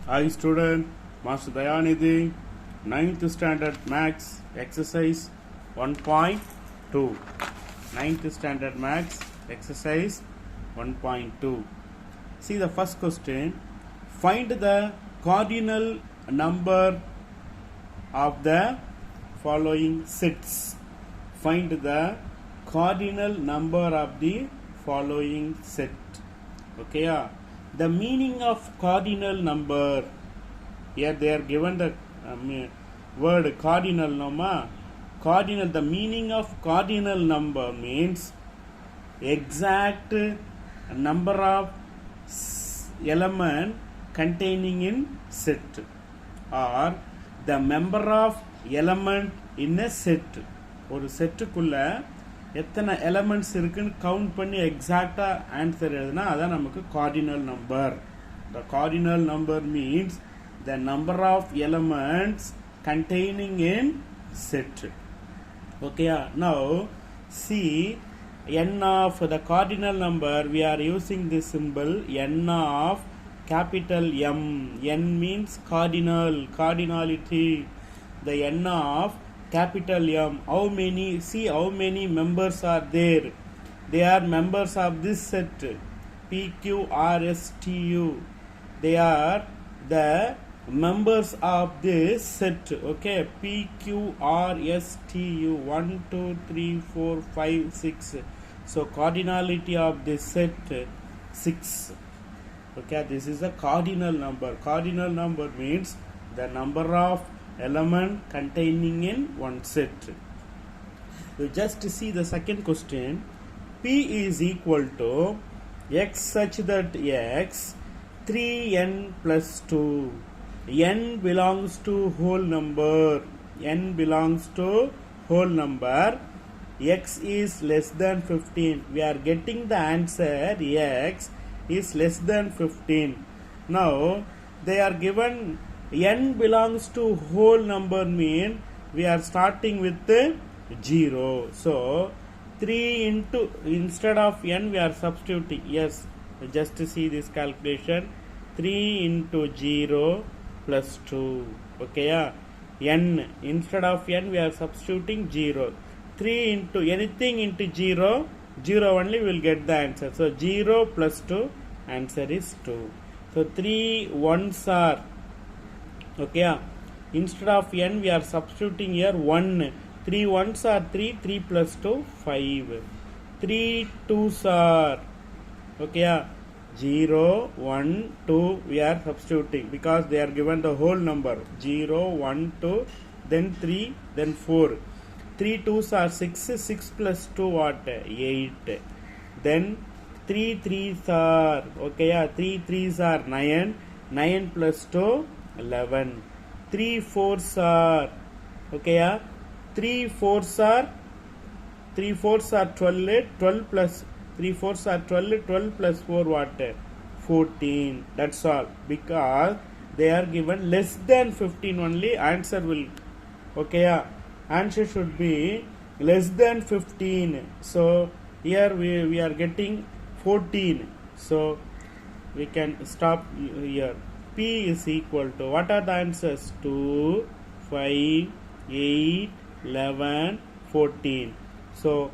Hi student, Master Dayanidhi, 9th standard max exercise 1.2. 9th standard max exercise 1.2. See the first question. Find the cardinal number of the following sets. Find the cardinal number of the following set. Okay, the meaning of cardinal number. Here they are given the word cardinal number. Cardinal, the meaning of cardinal number means exact number of element containing in set, or the member of element in a set. ஒரு செட்டுக்குள்ள எத்தனை elements இருக்குன்னு count பண்ணி எக்ஸாக்டா answer எழுதுனா அதான் நமக்கு cardinal number. The cardinal number means the number of elements containing in set. Okay, now see n of the cardinal number. We are using this symbol n of capital M. N means cardinal, cardinality. The n of capital M. How many? See how many members are there. They are members of this set. P, Q, R, S, T, U. They are the members of this set. Okay, P, Q, R, S, T, U. 1, 2, 3, 4, 5, 6. So cardinality of this set 6. Okay, this is a cardinal number. Cardinal number means the number of element containing in one set. You just see the second question. P is equal to x such that x 3n plus 2. N belongs to whole number. N belongs to whole number. X is less than 15. We are getting the answer x is less than 15. Now they are given n belongs to whole number mean we are starting with the 0. So 3 into, instead of n we are substituting. Yes, just to see this calculation. 3 into 0 plus 2. Okay, n, instead of n we are substituting 0. 3 into anything into 0, 0 only will get the answer. So 0 plus 2, answer is 2. So 3 ones are, okay, instead of n we are substituting here 1. 3 ones are 3, 3 plus 2, 5. 3 twos are, okay, 0, 1, 2 we are substituting because they are given the whole number. 0, 1, 2, then 3, then 4. 3 twos are 6, 6 plus 2 what? 8. Then 3 threes are, okay, 3 threes are 9, 9 plus 2, 11. 3 fours are, okay, 3 fours are 12, 12 plus 3 fours are 12, 12 plus 4 what? 14. That's all, because they are given less than 15 only. Answer will, okay, answer should be less than 15. So here we are getting 14. So we can stop here. P is equal to, what are the answers? 2, 5, 8, 11, 14. So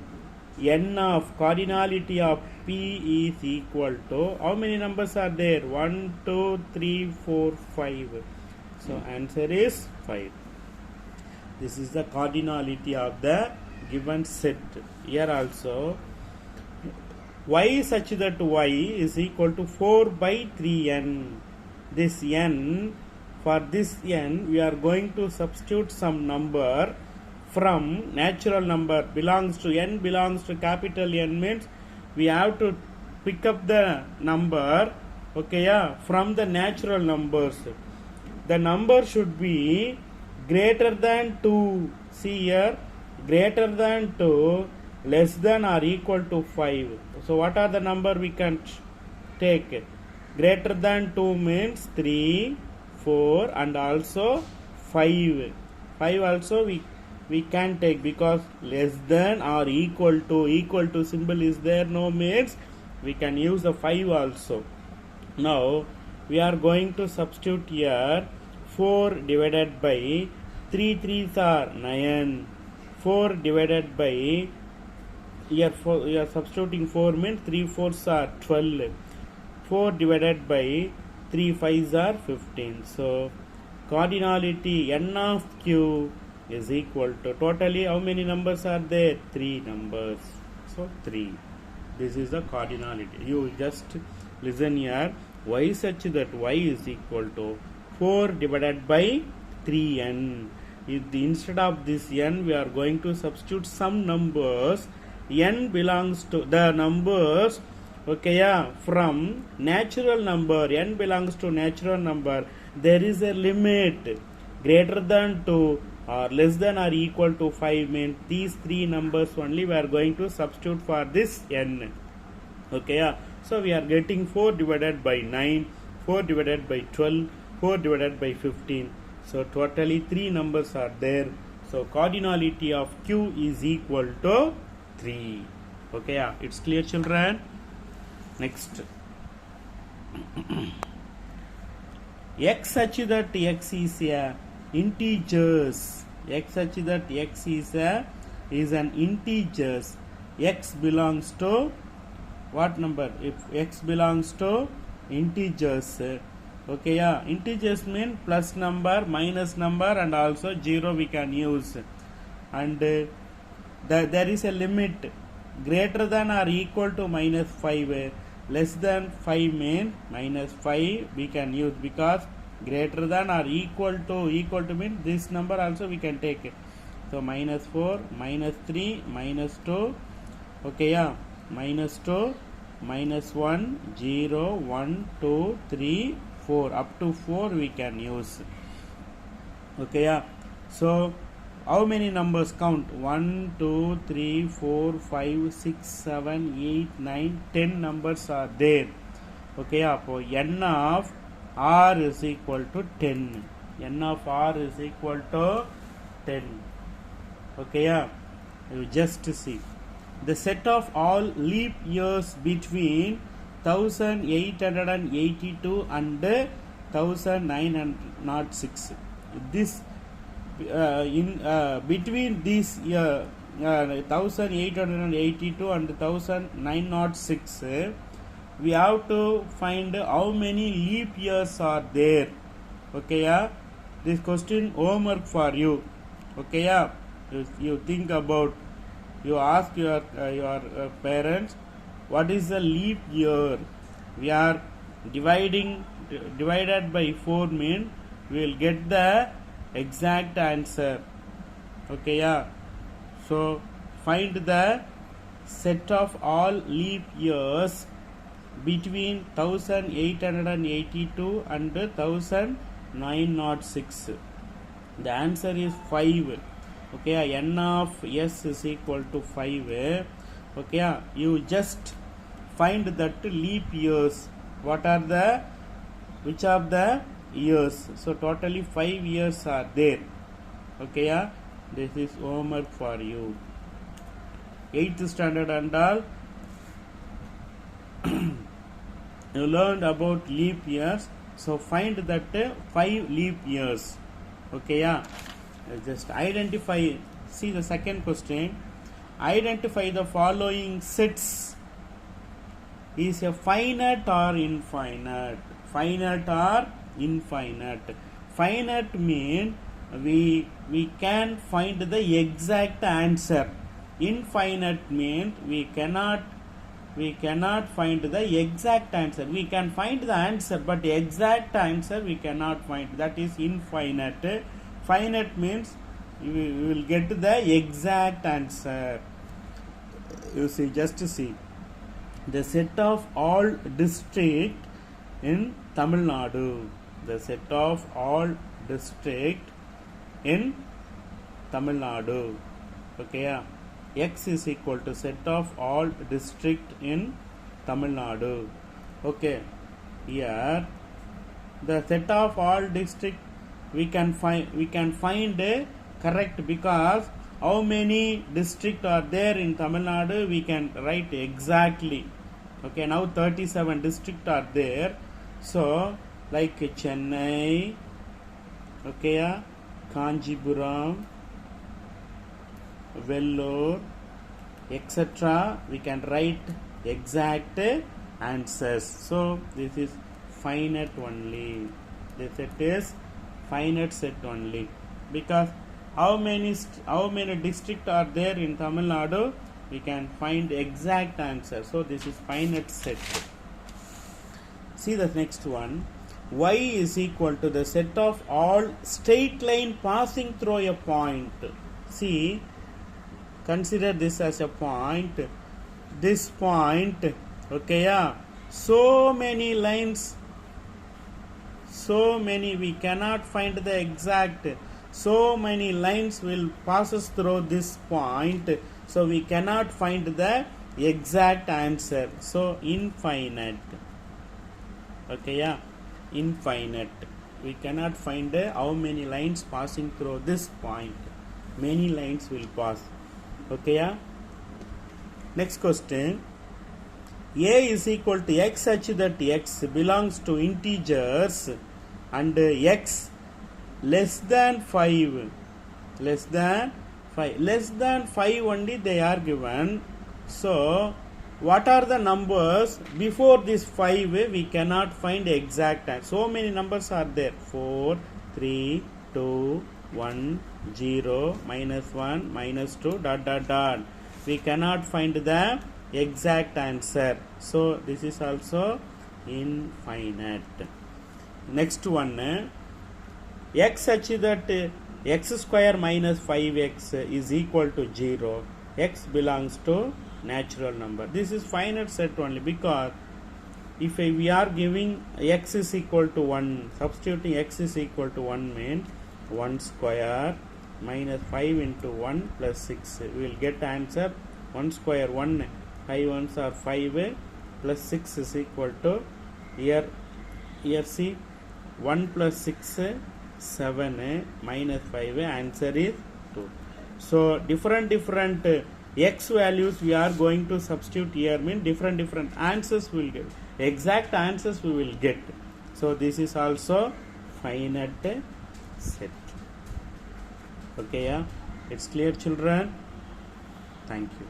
n of cardinality of P is equal to, how many numbers are there? 1, 2, 3, 4, 5. So answer is 5. This is the cardinality of the given set. Here also, y such that y is equal to 4 by 3n. This n, for this n we are going to substitute some number from natural number. Belongs to n, belongs to capital N means we have to pick up the number, okay, from the natural numbers. The number should be greater than 2. See here, greater than 2, less than or equal to 5. So what are the number we can take? Greater than 2 means 3, 4 and also 5. 5 also we can take, because less than or equal to symbol is there, no means we can use the 5 also. Now we are going to substitute here 4 divided by 3 3s are 9. 4 divided by here you are substituting 4 means 3 4s are 12. 4 divided by 3 5s are 15. So cardinality n of q is equal to, totally how many numbers are there? 3 numbers. So 3. This is the cardinality. You just listen here. Y such that y is equal to 4 divided by 3n. Instead of this n, we are going to substitute some numbers. N belongs to the numbers, okay, yeah, from natural number. N belongs to natural number. There is a limit greater than 2 or less than or equal to 5 means these 3 numbers only we are going to substitute for this n. Okay, yeah. So we are getting 4 divided by 9, 4 divided by 12, 4 divided by 15. So totally 3 numbers are there. So cardinality of q is equal to 3. Okay, yeah. It's clear, children? Next. X such that x is a integers. X such that x is an integers. X belongs to what number? If x belongs to integers, okay, yeah, integers mean plus number, minus number, and also 0 we can use. And there is a limit greater than or equal to minus 5. Less than 5 mean minus 5 we can use, because greater than or equal to mean this number also we can take it. So minus 4, minus 3, minus 2, okay, yeah, minus 2, minus 1, 0, 1, 2, 3, 4, up to 4 we can use. Okay, yeah. So how many numbers? Count 1, 2, 3, 4, 5, 6, 7, 8, 9, 10 numbers are there. Okay, yeah. So n of r is equal to 10. N of r is equal to 10. Okay, yeah. You just see the set of all leap years between 1882 and 1906. This between this year 1882 and 1906, we have to find how many leap years are there. Okay, yeah. This question homework for you. Okay, yeah. You think about. You ask your parents, what is the leap year? We are divided by 4 mean we will get the exact answer. Okay, yeah. So find the set of all leap years between 1882 and 1906. The answer is 5. Okay, n of s is equal to 5. Okay, you just find that leap years. What are which of the years? So totally 5 years are there. Okay, yeah. This is homework for you. 8th standard and all. You learned about leap years. So find that 5 leap years. Okay, yeah. Just identify. See the second question. Identify the following sets. Is a finite or infinite? Finite or infinite? Finite means we can find the exact answer. Infinite means we cannot find the exact answer. We can find the answer, but the exact answer we cannot find. That is infinite. Finite means we will get the exact answer. You see, just see the set of all district in Tamil Nadu. The set of all district in Tamil Nadu. Okay, yeah. X is equal to set of all district in Tamil Nadu. Okay, here the set of all district we can find correct, because how many district are there in Tamil Nadu we can write exactly. Okay, now 37 district are there. So like Chennai, okay, Kanjipuram, Vellore, etc. We can write exact answers. So this is finite only. This set is finite set only, because how many districts are there in Tamil Nadu? We can find exact answer. So this is finite set. See the next one. Y is equal to the set of all straight line passing through a point. See, consider this as a point. This point, okay, yeah. So many lines, so many, we cannot find the exact. So many lines will passes through this point, so we cannot find the exact answer. So infinite, okay, yeah, infinite. We cannot find how many lines passing through this point. Many lines will pass, okay, yeah. Next question. A is equal to x such that x belongs to integers and x less than 5. Less than 5 only they are given. So what are the numbers before this 5? We cannot find exact answer. So many numbers are there. 4, 3, 2, 1, 0, -1, -2, ... We cannot find the exact answer. So this is also infinite. Next one. X such that x square minus 5x is equal to 0. X belongs to natural number. This is finite set only, because if we are giving x is equal to 1, substituting x is equal to 1 means 1 square minus 5 into 1 plus 6. We will get answer 1 square 1. 5 ones are 5 plus 6 is equal to, here see, 1 plus 6 7 minus 5, answer is 2. So different x values we are going to substitute here, mean different answers we will get. Exact answers we will get. So this is also finite set. Okay, yeah, it's clear, children. Thank you.